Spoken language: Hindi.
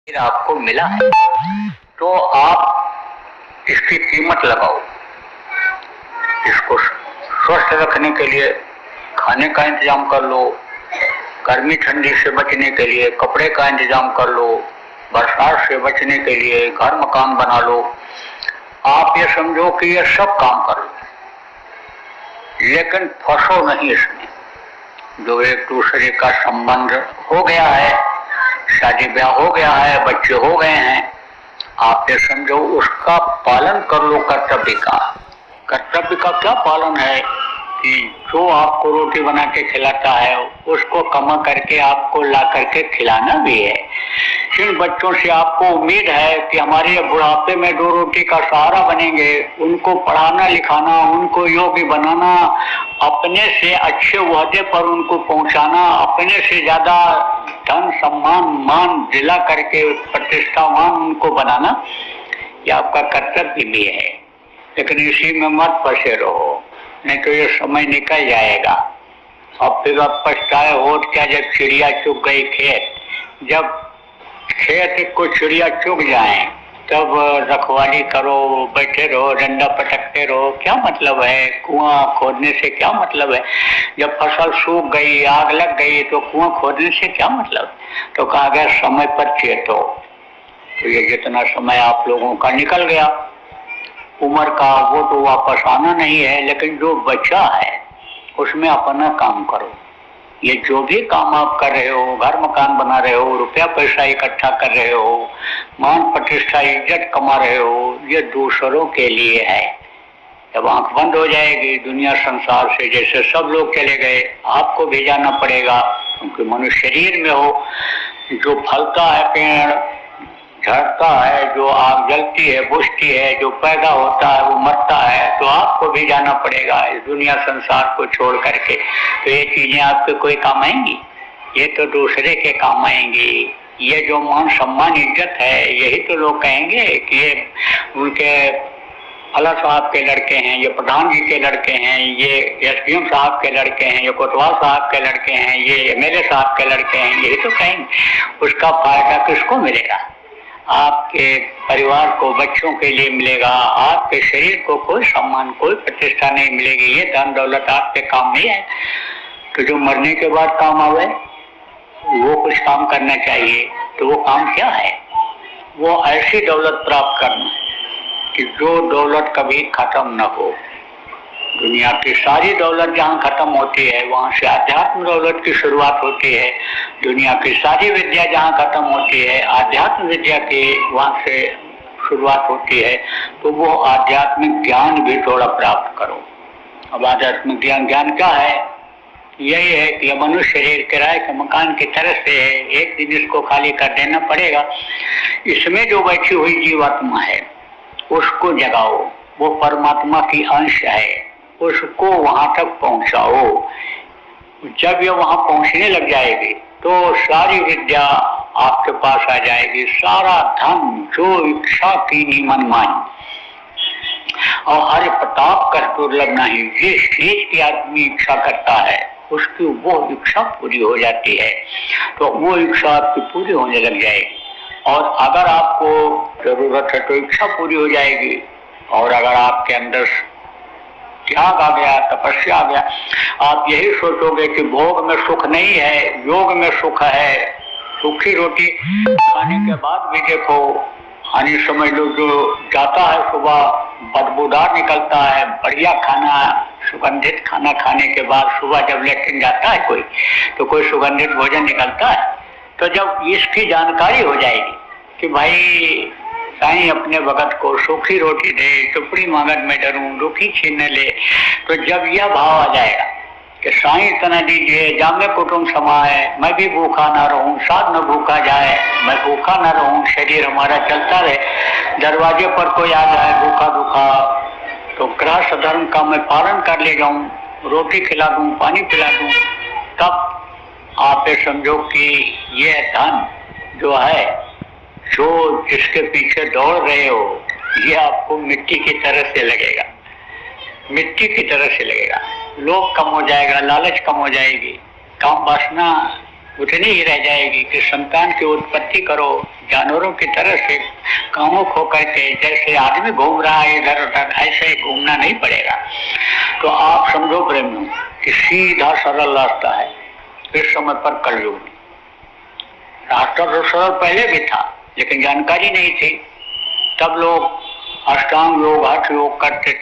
फिर आपको मिला है तो आप इसकी कीमत लगाओ। इसको स्वस्थ रखने के लिए खाने का इंतजाम कर लो, गर्मी ठंडी से बचने के लिए कपड़े का इंतजाम कर लो, बरसात से बचने के लिए घर मकान बना लो। आप ये समझो कि ये सब काम कर लो, लेकिन फंसो नहीं इसमें। जो एक दूसरे का संबंध हो गया है, शादी ब्याह हो गया है, बच्चे हो गए हैं, आप ये समझो उसका पालन कर लो। कर्तव्य का क्या पालन है कि जो आपको रोटी बना के खिलाता है उसको कमा करके आपको ला करके खिलाना भी है। जिन बच्चों से आपको उम्मीद है कि हमारे बुढ़ापे में दो रोटी का सहारा बनेंगे, उनको पढ़ाना लिखाना, उनको योग्य बनाना, अपने से अच्छे ओहदे पर उनको पहुंचाना, अपने से ज्यादा धन सम्मान मान दिला करके प्रतिष्ठावान उनको बनाना, ये आपका कर्तव्य भी है। लेकिन इसी में मत फंसे रहो, नहीं तो ये समय निकल जाएगा और फिर आप पछताए हो क्या जब चिड़िया चुग गई खेत। जब खेत को चिड़िया चुग जाए तब रखवाली करो, बैठे रहो, डंडा पटकते रहो, क्या मतलब है? कुआं खोदने से क्या मतलब है? जब फसल सूख गई, आग लग गई तो कुआं खोदने से क्या मतलब? तो कहा गया समय पर चेतो। तो ये जितना समय आप लोगों का निकल गया उम्र का, वो तो वापस आना नहीं है, लेकिन जो बचा है उसमें अपना काम करो। ये जो भी काम आप कर रहे हो, घर मकान बना रहे हो, रुपया पैसा इकट्ठा कर रहे हो, मान प्रतिष्ठा इज्जत कमा रहे हो, ये दूसरों के लिए है। जब आंख बंद हो जाएगी दुनिया संसार से, जैसे सब लोग चले गए, आपको भी जाना पड़ेगा, क्योंकि मनुष्य शरीर में हो। जो फलता है पेड़, झड़ता है, जो आग जलती है, बुझती है, जो पैदा होता है वो मरता है, तो आपको भी जाना पड़ेगा इस दुनिया संसार को छोड़ करके। तो ये चीजें आपके कोई काम आएंगी? ये तो दूसरे के काम आएंगी। ये जो मान सम्मान इज्जत है, यही तो लोग कहेंगे कि ये उनके फला साहब के लड़के हैं, ये प्रधान जी के लड़के हैं, ये एसडीएम साहब के लड़के हैं, ये कोतवाल साहब के लड़के हैं, ये एमएलए साहब के लड़के हैं, यही तो कहेंगे। उसका फायदा किसको मिलेगा? आपके परिवार को, बच्चों के लिए मिलेगा। आपके शरीर को कोई सम्मान, कोई प्रतिष्ठा नहीं मिलेगी। ये धन दौलत आपके काम नहीं है। तो जो मरने के बाद काम आवे वो कुछ काम करना चाहिए। तो वो काम क्या है? वो ऐसी दौलत प्राप्त करना कि जो दौलत कभी खत्म न हो। दुनिया की सारी दौलत जहाँ खत्म होती है वहां से आध्यात्म दौलत की शुरुआत होती है। दुनिया की सारी विद्या जहाँ खत्म होती है आध्यात्म विद्या की वहां से शुरुआत होती है। तो वो आध्यात्मिक ज्ञान भी थोड़ा प्राप्त करो। अब आध्यात्मिक ज्ञान क्या है? यही है कि मनुष्य शरीर किराए के मकान की तरह से है, एक दिन इसको खाली कर देना पड़ेगा। इसमें जो बैठी हुई जीवात्मा है उसको जगाओ, वो परमात्मा की अंश है, उसको वहां तक पहुंचाओ। जब ये वहां पहुंचने लग जाएगी तो सारी विद्या आपके पास आ जाएगी, सारा धन जो इच्छा की मनमानी और हर प्रताप का दुर्लभ नहीं। जिस चीज की आदमी इच्छा करता है उसकी वो इच्छा पूरी हो जाती है। तो वो इच्छा आपकी पूरी होने लग जाएगी। और अगर आपको जरूरत है तो इच्छा पूरी हो जाएगी। और अगर आपके अंदर त्याग आ गया, तपस्या आ गया, आप यही सोचोगे कि भोग में सुख नहीं है, योग में सुख है। सूखी रोटी खाने के बाद भी देखो, हानि समझ लो, जो जाता है सुबह बदबूदार निकलता है, बढ़िया खाना, सुगंधित खाना खाने के बाद सुबह जब लेटरिन जाता है कोई, तो कोई सुगंधित भोजन निकलता है। तो जब इसकी जानकारी हो जाएगी कि भाई साईं अपने भगत को सूखी रोटी दे, टुकड़ी मांगत में डरूं, रुखी छीन ले, तो जब यह भाव आ जाएगा कि साईं इतना दीजिए, जामे कुटुंब समाए, मैं भी भूखा ना रहूं, साथ न भूखा जाए, मैं भूखा ना रहूं, शरीर हमारा चलता रहे, दरवाजे पर कोई आ जाए भूखा भूखा तो गृहस्थ धर्म का मैं पालन कर ले जाऊं, रोटी खिला दूं, पानी पिला दूं, तब आप ये समझो कि ये धन जो है, जो जिसके पीछे दौड़ रहे हो, ये आपको मिट्टी की तरह से लगेगा, मिट्टी की तरह से लगेगा। लोभ कम हो जाएगा, लालच कम हो जाएगी, काम वासना उतनी ही रह जाएगी कि संतान की उत्पत्ति करो, जानवरों की तरह से कामुक होकर के जैसे आदमी घूम रहा है इधर उधर, ऐसे घूमना नहीं पड़ेगा। तो आप समझो प्रेमियों कि सीधा सरल रास्ता है इस समय पर कलयुग में। रास्ता तो सरल पहले भी था लेकिन जानकारी नहीं थी, तब लोग अष्टांग योग हठ योग करते